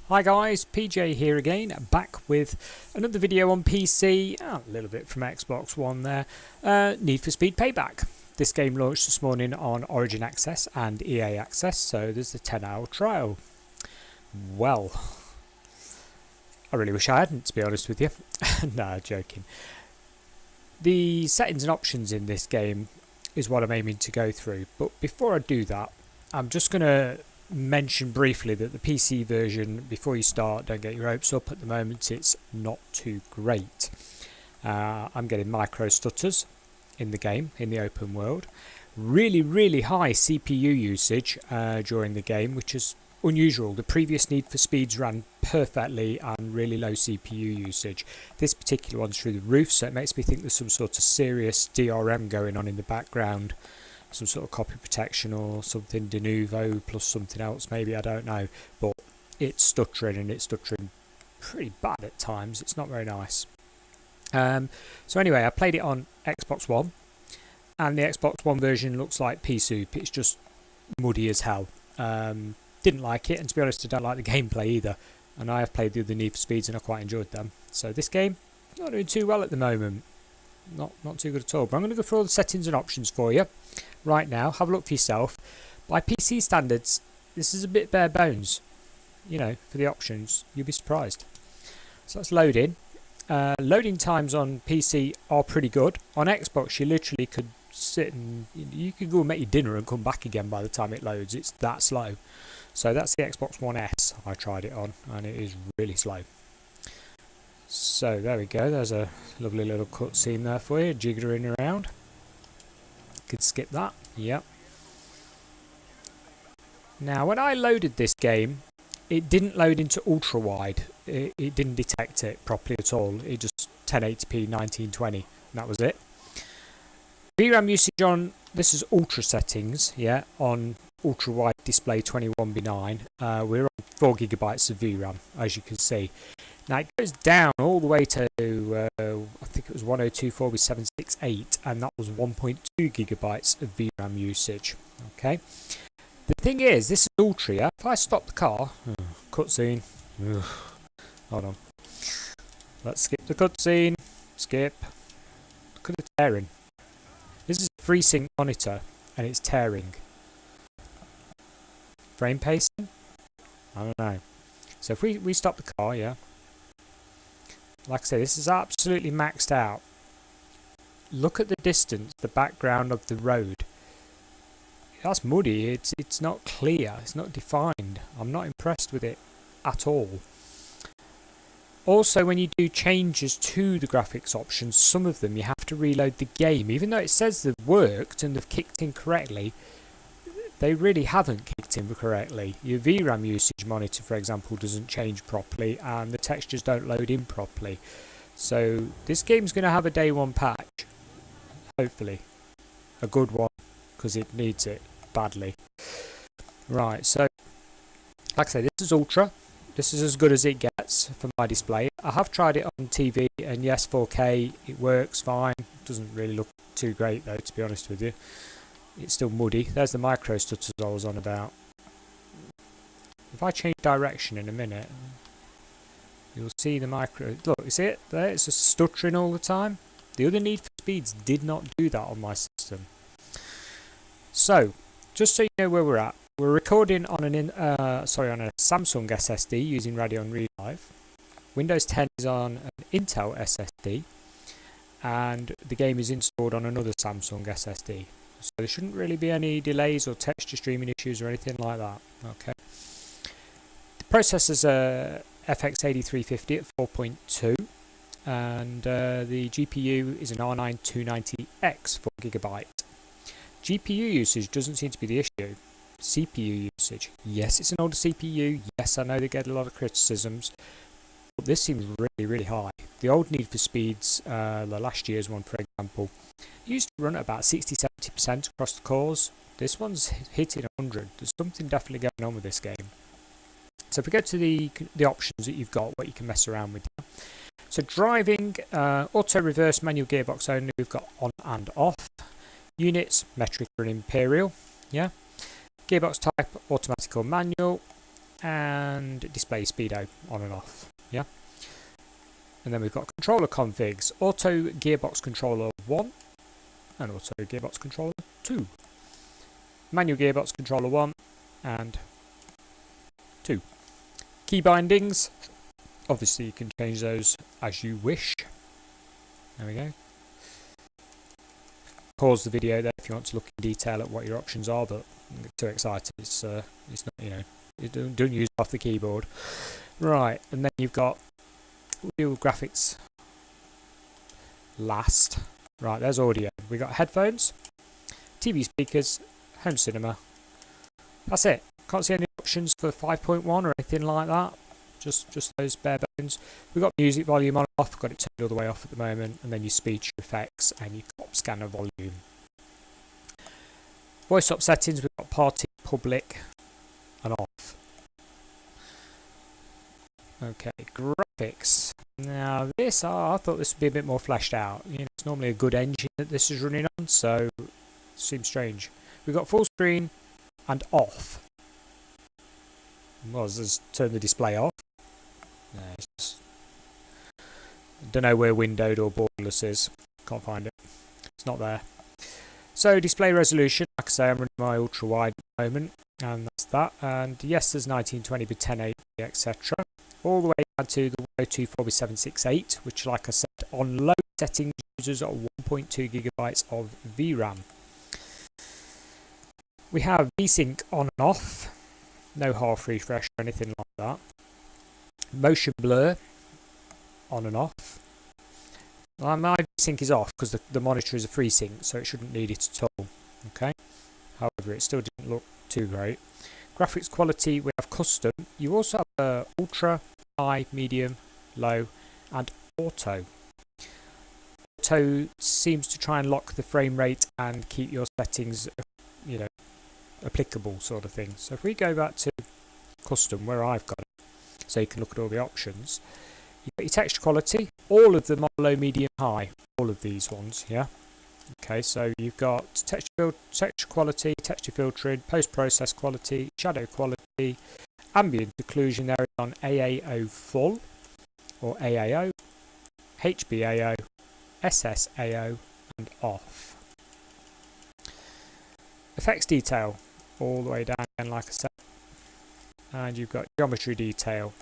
Hi guys, PJ here again, back with another video on PC, a little bit from Xbox One there, Need for Speed Payback. This game launched this morning on Origin Access and EA Access, so there's the 10-hour trial. Well, I really wish I hadn't, to be honest with you. Nah, joking. The settings and options in this game is what I'm aiming to go through, but before I do that, I'm just going to mention briefly that the PC version, before you start, don't get your hopes up. At the moment it's not too great. I'm getting micro stutters in the game, in the open world, really high CPU usage during the game, which is unusual. The previous Need for Speeds ran perfectly and really low CPU usage. This particular one's through the roof, so it makes me think there's some sort of serious DRM going on in the background, some sort of copy protection or something de novo plus something else maybe, I don't know, but it's stuttering, and it's stuttering pretty bad at times. It's not very nice. So anyway, I played it on Xbox One, and the Xbox One version looks like pea soup. It's just muddy as hell. Didn't like it, and to be honest I don't like the gameplay either, and I have played the other Need for Speeds and I quite enjoyed them. So this game, not doing too well at the moment. Not too good at all, but I'm going to go through all the settings and options for you right now. Have a look for yourself. By PC standards, this is a bit bare bones, you know, for the options. You'll be surprised. So let's load in. Loading times on PC are pretty good. On Xbox, you literally could sit and you could go and make your dinner and come back again by the time it loads. It's that slow. So that's the Xbox One S I tried it on, and it is really slow. So there we go, there's a lovely little cutscene there for you, jiggering around. Could skip that, yep. Now when I loaded this game, it didn't load into ultrawide. It didn't detect it properly at all. It just 1080p 1920, and that was it. VRAM usage on, this is ultra settings, yeah, on ultrawide display 21:9. We're on 4GB of VRAM, as you can see. Now it goes down all the way to, I think it was 1024 with 768, and that was 1.2 GB of VRAM usage. Okay. The thing is, this is ultra. Yeah? If I stop the car, cutscene. Hold on. Let's skip the cutscene. Skip. Look at the tearing. This is a FreeSync monitor, and it's tearing. Frame pacing? I don't know. So if we stop the car, yeah. Like I say, this is absolutely maxed out. Look at the distance, the background of the road. That's muddy. It's not clear. It's not defined. I'm not impressed with it at all. Also, when you do changes to the graphics options, some of them you have to reload the game. Even though it says they've worked and they've kicked in correctly, they really haven't kicked in correctly. Your VRAM usage monitor, for example, doesn't change properly, and the textures don't load in properly. So this game's going to have a day one patch, hopefully. A good one, because it needs it badly. Right, so like I say, this is Ultra. This is as good as it gets for my display. I have tried it on TV, and yes, 4K, it works fine. Doesn't really look too great though, to be honest with you. It's still muddy. There's the micro stutters I was on about. If I change direction in a minute, you'll see the micro. Look, you see it there? It's just stuttering all the time. The other Need for Speeds did not do that on my system. So, just so you know where we're at, we're recording on on a Samsung SSD using Radeon Relive. Windows 10 is on an Intel SSD, and the game is installed on another Samsung SSD. So there shouldn't really be any delays or texture streaming issues or anything like that. Okay. The processor's a FX8350 at 4.2, and the GPU is an R9 290X 4GB. GPU usage doesn't seem to be the issue. CPU usage, yes, it's an older CPU. Yes, I know they get a lot of criticisms, but this seems really high. The old Need for Speeds, the last year's one, for example, used to run at about 60-70% across the cores. This one's hitting 100. There's something definitely going on with this game. So if we go to the options that you've got, what you can mess around with. So driving, auto reverse manual gearbox only, we've got on and off. Units, metric and imperial. Yeah. Gearbox type, automatic or manual. and display speedo on and off. Yeah. And then we've got controller configs, auto gearbox controller 1 and auto gearbox controller 2. Manual gearbox controller 1 and 2. Key bindings, obviously you can change those as you wish. There we go. Pause the video there if you want to look in detail at what your options are, but don't get too excited. It's not, you know, you don't use off the keyboard. Right, and then you've got audio graphics last. Right, there's audio. We've got headphones, TV speakers, home cinema. That's it. Can't see any options for 5.1 or anything like that. Just those bare bones. We've got music volume on and off. I've got it turned all the way off at the moment. And then your speech effects and your cop scanner volume. Voice up settings, we've got party, public and off. Okay, graphics. Now this, I thought this would be a bit more fleshed out. You know, it's normally a good engine that this is running on, so it seems strange. We've got full screen and off. Well, let's turn the display off. No, it's just, don't know where windowed or borderless is. Can't find it. It's not there. So display resolution, like I say, I'm running my ultra wide at the moment, and that's that. And yes, there's 1920 by 1080, etc. All the way down to the 24768, which, like I said, on low settings uses 1.2 gigabytes of VRAM. We have VSync on and off, no half refresh or anything like that. Motion blur on and off. My VSync is off because the monitor is a FreeSync, so it shouldn't need it at all. Okay. However, it still didn't look too great. Graphics quality, we have custom. You also have ultra, high, medium, low, and auto. Auto seems to try and lock the frame rate and keep your settings, you know, applicable sort of thing. So if we go back to custom, where I've got it, so you can look at all the options. You've got your texture quality, all of them are low, medium, high, all of these ones, yeah. Okay, so you've got texture quality, texture filtering, post-process quality, shadow quality, ambient occlusion there is on AAO full, or AAO, HBAO, SSAO, and off. Effects detail, all the way down again, like I said. And you've got geometry detail,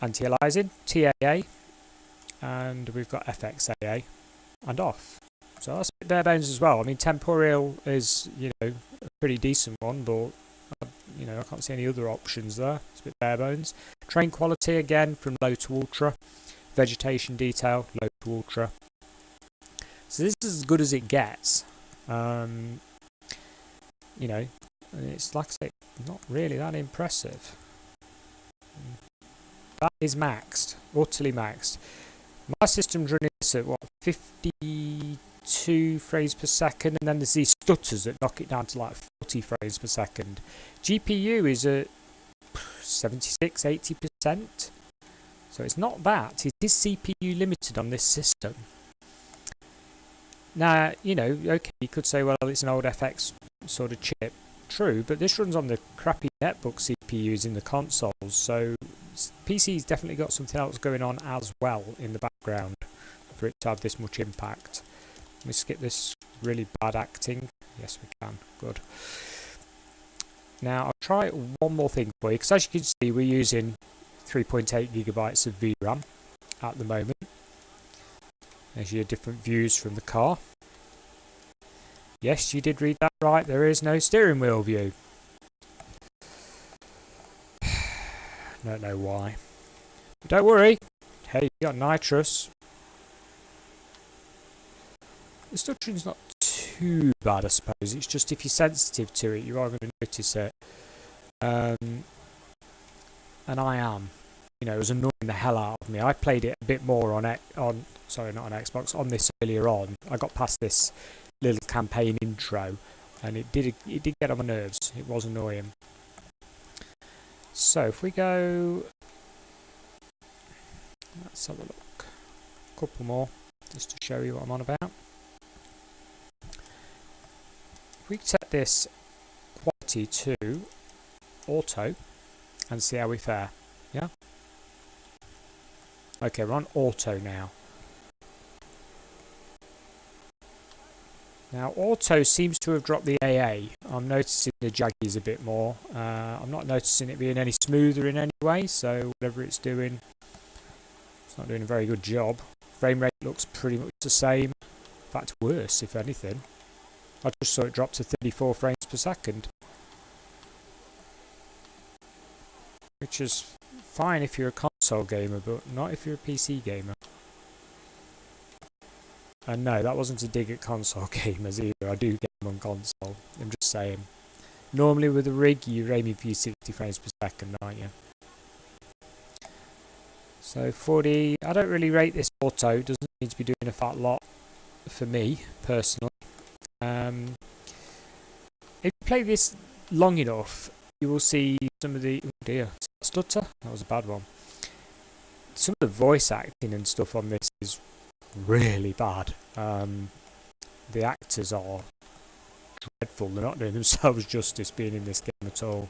anti-aliasing, TAA, and we've got FXAA and off. So that's a bit bare bones as well. I mean, temporal is, you know, a pretty decent one, but you know, I can't see any other options there. It's a bit bare bones. Train quality again from low to ultra. Vegetation detail, low to ultra. So this is as good as it gets. You know, and it's, like I say, not really that impressive. That is maxed, utterly maxed. My system's running this at what, 52 frames per second, and then there's these stutters that knock it down to like 40 frames per second. GPU is at 76-80%, so it's not that. It is CPU limited on this system. Now, you know, okay, you could say, well, it's an old FX sort of chip. True, but this runs on the crappy netbook CPUs in the consoles, so PC's definitely got something else going on as well in the background for it to have this much impact. Let me skip this really bad acting. Yes, we can. Good. Now, I'll try one more thing for you, because as you can see, we're using 3.8 gigabytes of VRAM at the moment. There's your different views from the car. Yes, you did read that right. There is no steering wheel view. Don't know why. But don't worry. Hey, you got nitrous. The stuttering's not too bad, I suppose. It's just if you're sensitive to it, you are going to notice it. And I am. You know, it was annoying the hell out of me. I played it a bit more sorry, not on Xbox, on this earlier on. I got past this little campaign intro, and it did get on my nerves. It was annoying. So if we go, let's have a look. A couple more, just to show you what I'm on about. If we set this quality to auto and see how we fare. Yeah. Okay, we're on auto now. Now auto seems to have dropped the AA. I'm noticing the jaggies a bit more. I'm not noticing it being any smoother in any way, so whatever it's doing, it's not doing a very good job. Frame rate looks pretty much the same. In fact, worse if anything. I just saw it drop to 34 frames per second. Which is fine if you're a console gamer, but not if you're a PC gamer. And no, that wasn't a dig at console gamers either. I do game on console. I'm just saying. Normally with a rig, you're aiming for your 60 frames per second, aren't you? So 40. I don't really rate this auto. It doesn't seem to be doing a fat lot for me personally. If you play this long enough, you will see some of the... Oh dear, stutter? That was a bad one. Some of the voice acting and stuff on this is really bad. The actors are dreadful. They're not doing themselves justice being in this game at all.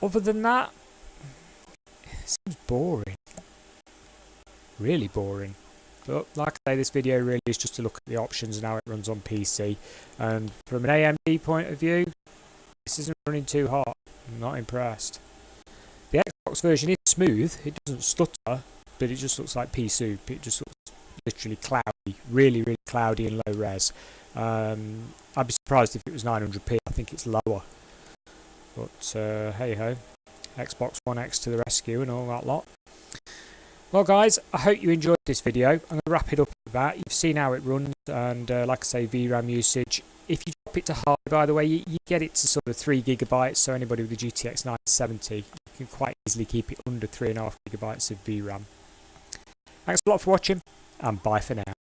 Other than that, it seems boring. Really boring. But like I say, this video really is just to look at the options and how it runs on PC. And from an AMD point of view, this isn't running too hot. I'm not impressed. The Xbox version is smooth. It doesn't stutter, but it just looks like pea soup. It just looks literally cloudy, really, really cloudy and low res. I'd be surprised if it was 900p. I think it's lower. But hey ho, Xbox One X to the rescue and all that lot. Well guys, I hope you enjoyed this video. I'm going to wrap it up with that. You've seen how it runs and like I say, VRAM usage. If you drop it to high, by the way, you get it to sort of 3 gigabytes. So anybody with the GTX 970, you can quite easily keep it under 3.5 gigabytes of VRAM. Thanks a lot for watching and bye for now.